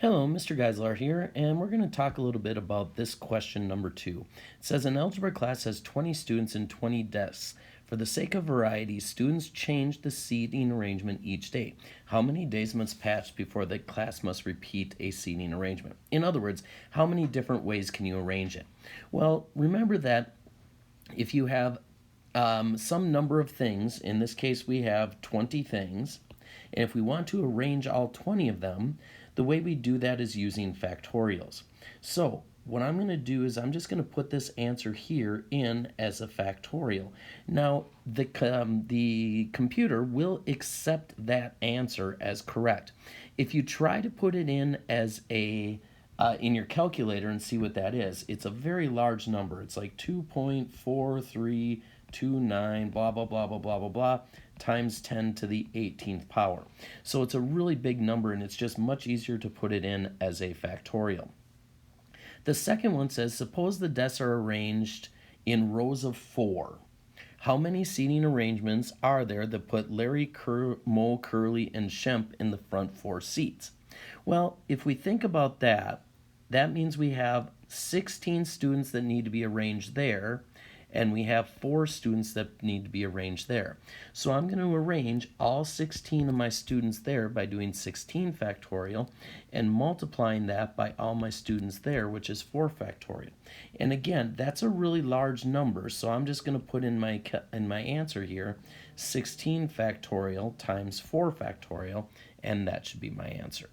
Hello, Mr. Geisler here, and we're going to talk a little bit about this question number 2. It says an algebra class has 20 students and 20 desks. For the sake of variety, students change the seating arrangement each day. How many days must pass before the class must repeat a seating arrangement? In other words, how many different ways can you arrange it? Well, remember that if you have some number of things, in this case we have 20 things, and if we want to arrange all 20 of them, the way we do that is using factorials. So what I'm going to do is I'm just going to put this answer here in as a factorial. Now the computer will accept that answer as correct. If you try to put it in as a in your calculator and see what that is, it's a very large number. It's like 2.4329 blah blah blah blah blah blah blah times 10 to the 18th power. So it's a really big number, and it's just much easier to put it in as a factorial. The second one says, suppose the desks are arranged in rows of 4. How many seating arrangements are there that put Larry, Mo, Curly, and Shemp in the front 4 seats? Well, if we think about that, that means we have 16 students that need to be arranged there, and we have 4 students that need to be arranged there. So I'm going to arrange all 16 of my students there by doing 16 factorial and multiplying that by all my students there, which is 4 factorial. And again, that's a really large number, so I'm just going to put in my answer here 16 factorial times 4 factorial, and that should be my answer.